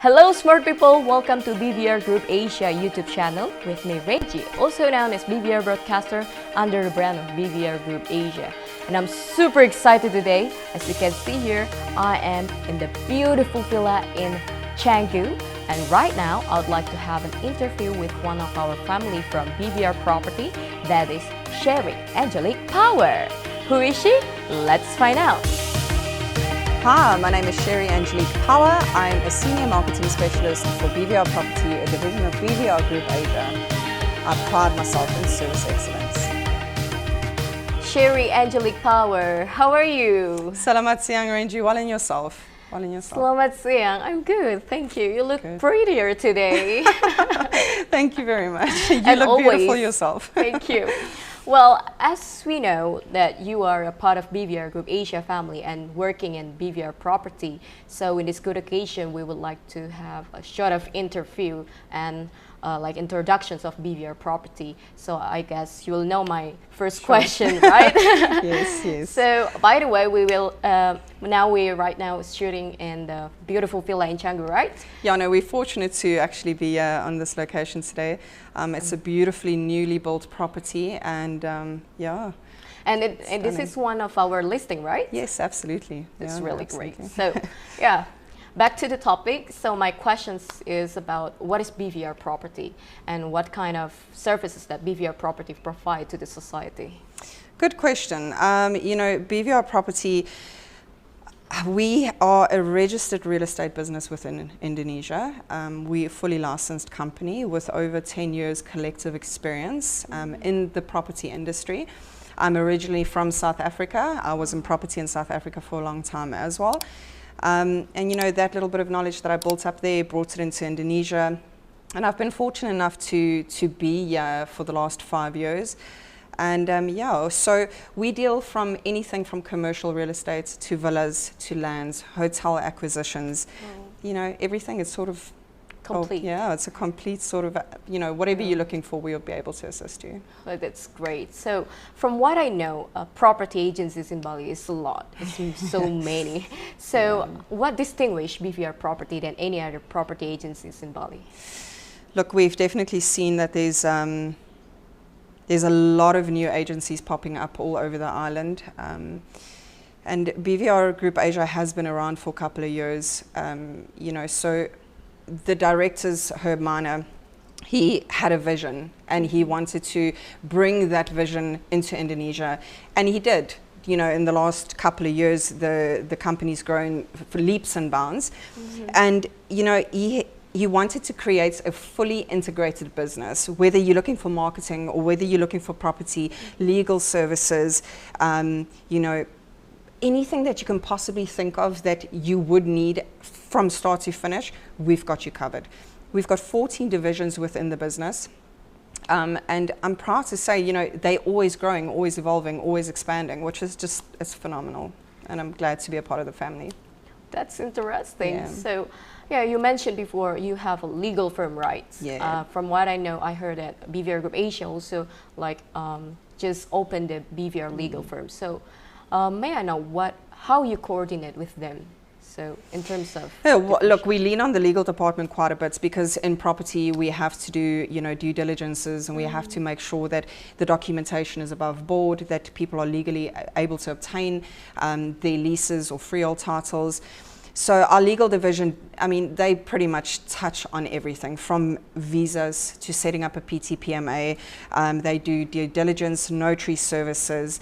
Hello smart people, welcome to BVR Group Asia YouTube channel with me Reggie, also known as BVR Broadcaster under the brand of BVR Group Asia. And I'm super excited today. As you can see here, I am in the beautiful villa in Canggu. And right now, I would like to have an interview with one of our family from BVR Property, that is Sherry Angelique Power. Who is she? Let's find out. Hi, my name is Sherry Angelique Power. I'm a Senior Marketing Specialist for BVR Property, a division of BVR Group Asia. I pride myself in service excellence. Sherry Angelique Power, how are you? Selamat siang, Renji. Well in yourself. Well in yourself. Selamat siang. I'm good, thank you. You look prettier today. Thank you very much. You look beautiful yourself. Thank you. Well, as we know that you are a part of BVR Group Asia family and working in BVR Property, so in this good occasion, we would like to have a short of interview and like introductions of BVR Property. So I guess you will know my first question, right? Yes, yes. So by the way, we will we're right now shooting in the beautiful villa in Canggu, right? Yeah, no, we're fortunate to actually be on this location today. It's a beautifully newly built property, and yeah. And this is one of our listing, right? Yes, absolutely. It's yeah, really absolutely. great. So, yeah. Back to the topic. So my questions is about what is BVR Property and what kind of services that BVR Property provide to the society? Good question. You know, BVR Property, we are a registered real estate business within Indonesia. We're a fully licensed company with over 10 years collective experience in the property industry. I'm originally from South Africa. I was in property in South Africa for a long time as well. And you know, that little bit of knowledge that I built up there, brought it into Indonesia. And I've been fortunate enough to be here for the last 5 years. And yeah, so we deal from anything from commercial real estate to villas to lands, hotel acquisitions. You know, everything is sort of complete. Yeah, it's a complete sort of, you know, whatever you're looking for, we'll be able to assist you. Oh, that's great. So from what I know, property agencies in Bali is a lot. It's so many. So what distinguishes BVR Property than any other property agencies in Bali? Look, we've definitely seen that there's a lot of new agencies popping up all over the island. And BVR Group Asia has been around for a couple of years, you know, so the director's Herb Miner, he had a vision and he wanted to bring that vision into Indonesia, and he did. You know, in the last couple of years, the company's grown for leaps and bounds. And, you know, he wanted to create a fully integrated business, whether you're looking for marketing or whether you're looking for property, legal services, you know, anything that you can possibly think of that you would need from start to finish, we've got you covered. We've got 14 divisions within the business. And I'm proud to say, you know, they're always growing, always evolving, always expanding, which is just, it's phenomenal. And I'm glad to be a part of the family. That's interesting. Yeah. So, yeah, you mentioned before you have a legal firm, right? Yeah. From what I know, I heard that BVR Group Asia also like just opened the BVR legal firm. So, may I know how you coordinate with them? So in terms of look, we lean on the legal department quite a bit because in property we have to do, you know, due diligences, and we have to make sure that the documentation is above board, that people are legally able to obtain their leases or freehold titles. So our legal division, I mean, they pretty much touch on everything from visas to setting up a PTPMA. They do due diligence, notary services,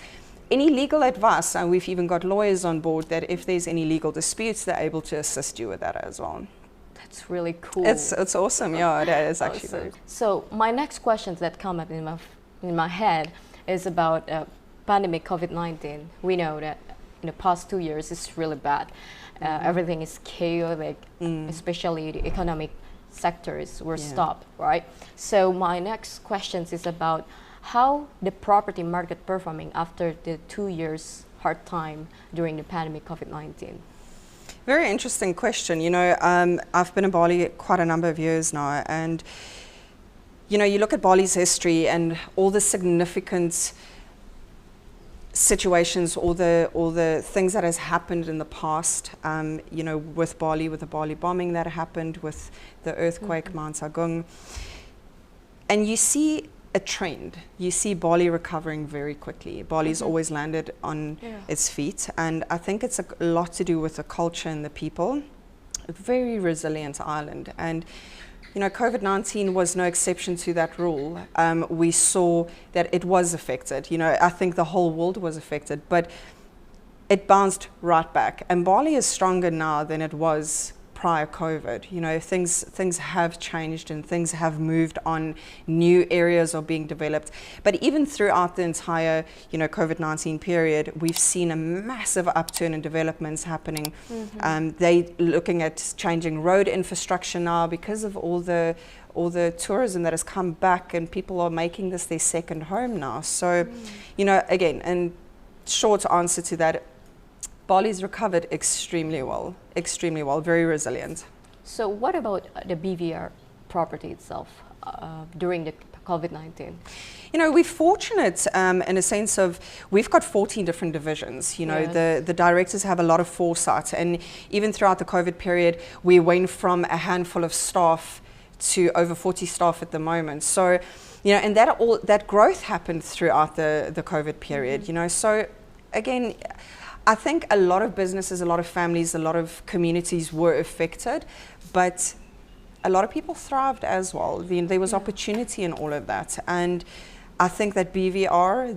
any legal advice, and we've even got lawyers on board that if there's any legal disputes, they're able to assist you with that as well. That's really cool. It's awesome, yeah, it is actually. Awesome. So my next questions that come up in my head is about pandemic COVID-19. We know that in the past 2 years it's really bad. Everything is chaotic, especially the economic sectors were stopped, right? So my next questions is about how the property market performing after the 2 years hard time during the pandemic COVID-19? Very interesting question. You know, I've been in Bali quite a number of years now, and you know, you look at Bali's history and all the significant situations, all the things that has happened in the past, you know, with Bali, with the Bali bombing that happened, with the earthquake, Mount Agung, and you see a trend. You see Bali recovering very quickly. Bali's always landed on its feet, and I think it's a lot to do with the culture and the people. A very resilient island, and you know, COVID-19 was no exception to that rule. We saw that it was affected. You know, I think the whole world was affected, but it bounced right back. And Bali is stronger now than it was prior COVID. You know, things have changed and things have moved on. New areas are being developed. But even throughout the entire, you know, COVID-19 period, we've seen a massive upturn in developments happening. They looking at changing road infrastructure now because of all the tourism that has come back, and people are making this their second home now. So, you know, again, and short answer to that, Bali's recovered extremely well, very resilient. So what about the BVR property itself during the COVID-19? You know, we're fortunate in a sense of we've got 14 different divisions. You know, the directors have a lot of foresight, and even throughout the COVID period, we went from a handful of staff to over 40 staff at the moment. So, you know, and that growth happened throughout the COVID period, you know. So again, I think a lot of businesses, a lot of families, a lot of communities were affected, but a lot of people thrived as well. There was opportunity in all of that. And I think that BVR,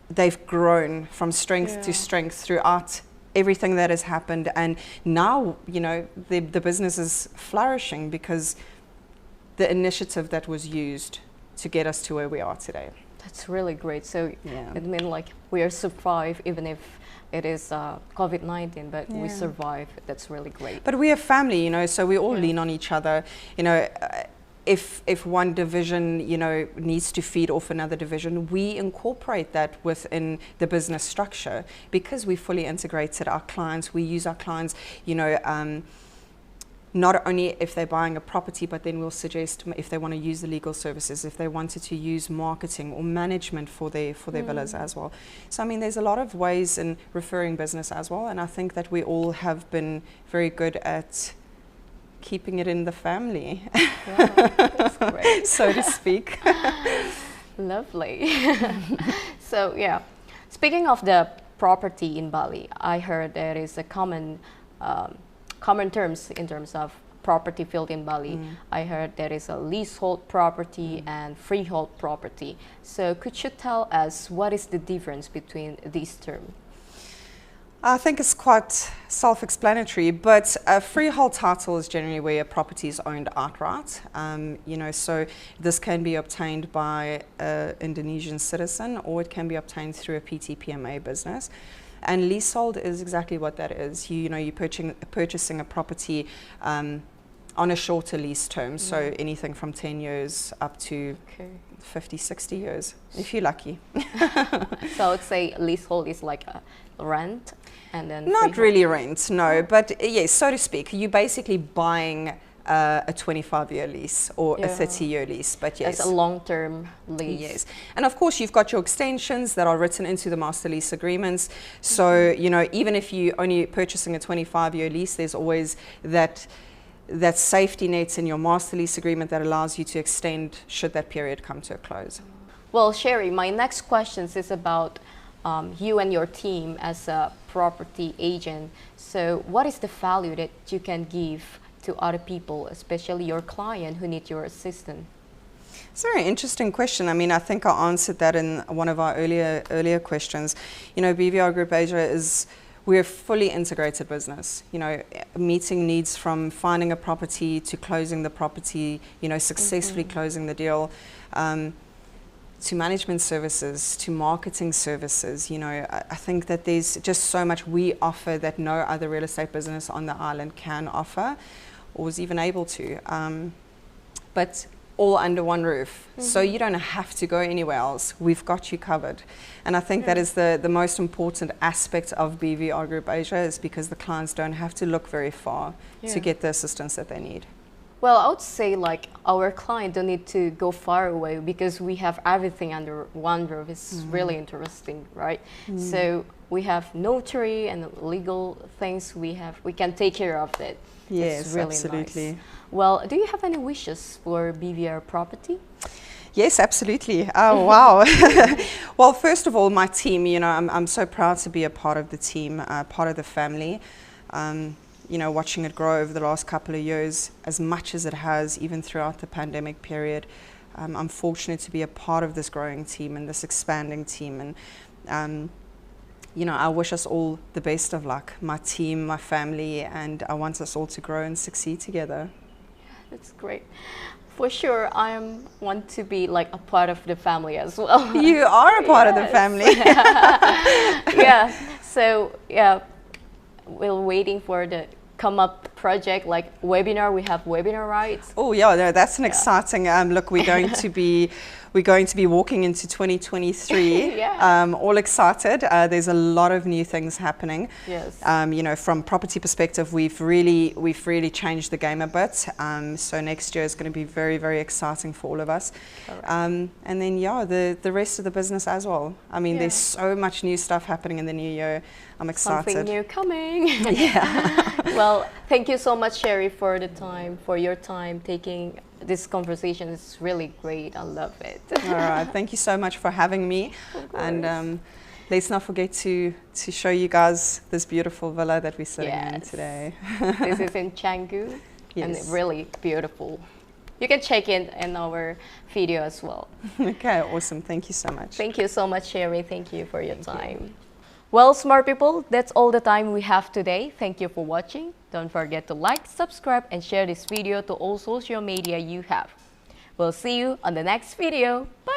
they've grown from strength to strength throughout everything that has happened. And now, you know, the business is flourishing because the initiative that was used to get us to where we are today. That's really great. So it means like we are survive even if it is COVID-19, but we survive. That's really great. But we are family, you know, so we all lean on each other. You know, if one division, you know, needs to feed off another division, we incorporate that within the business structure because we fully integrated our clients. We use our clients, you know, not only if they're buying a property, but then we'll suggest if they want to use the legal services, if they wanted to use marketing or management for their villas as well. So I mean, there's a lot of ways in referring business as well, and I think that we all have been very good at keeping it in the family, that's great. so to speak. Lovely. So yeah, speaking of the property in Bali, I heard there is a common terms in terms of property field in Bali. I heard there is a leasehold property and freehold property. So could you tell us what is the difference between these terms? I think it's quite self-explanatory, but a freehold title is generally where a property is owned outright. You know, so this can be obtained by an Indonesian citizen, or it can be obtained through a PTPMA business. And leasehold is exactly what that is. You know, you're purchasing a property on a shorter lease term, so anything from 10 years up to 50, 60 years, if you're lucky. So I'd say leasehold is like a rent, and then not freehold. really rent, no, but yes, so to speak. You're basically buying a 25-year lease or a 30-year lease, but yes. It's a long-term lease. Yes, and of course you've got your extensions that are written into the master lease agreements. So, you know, even if you're only purchasing a 25-year lease, there's always that safety net in your master lease agreement that allows you to extend should that period come to a close. Well, Sherry, my next question is about you and your team as a property agent. So what is the value that you can give to other people, especially your client who need your assistance? It's a very interesting question. I mean, I think I answered that in one of our earlier questions. You know, BVR Group Asia we're a fully integrated business, you know, meeting needs from finding a property to closing the property, you know, successfully closing the deal, to management services, to marketing services. You know, I think that there's just so much we offer that no other real estate business on the island can offer or was even able to. But all under one roof. So you don't have to go anywhere else. We've got you covered. And I think that is the most important aspect of BVR Group Asia, is because the clients don't have to look very far to get the assistance that they need. Well, I would say like our client don't need to go far away because we have everything under one roof. It's really interesting, right? So we have notary and legal things. We can take care of it. Yes, it's really absolutely. nice. Well, do you have any wishes for BVR Property? Yes, absolutely. Oh, wow. Well, first of all, my team, you know, I'm so proud to be a part of the team, part of the family. You know, watching it grow over the last couple of years, as much as it has, even throughout the pandemic period. I'm fortunate to be a part of this growing team and this expanding team. And, you know, I wish us all the best of luck, my team, my family, and I want us all to grow and succeed together. That's great. For sure, I want to be like a part of the family as well. You are a part of the family. Yeah. So yeah, we're waiting for the come up project like webinar. We have webinar rights. Oh yeah, no, that's an exciting look. We're going to be walking into 2023. Yeah. All excited. There's a lot of new things happening. Yes. You know, from property perspective, we've really changed the game a bit. So next year is going to be very, very exciting for all of us. And then yeah, the rest of the business as well. I mean, there's so much new stuff happening in the new year. I'm excited. Something new coming. Yeah. Well, thank you so much, Sherry, for your time taking this conversation. It's really great. I love it. All right. Thank you so much for having me. And let's not forget to show you guys this beautiful villa that we're sitting in today. This is in Canggu. Yes. And really beautiful. You can check in our video as well. Okay, awesome. Thank you so much. Thank you so much, Sherry. Thank you for your time. Well, smart people, that's all the time we have today. Thank you for watching. Don't forget to like, subscribe, and share this video to all social media you have. We'll see you on the next video. Bye!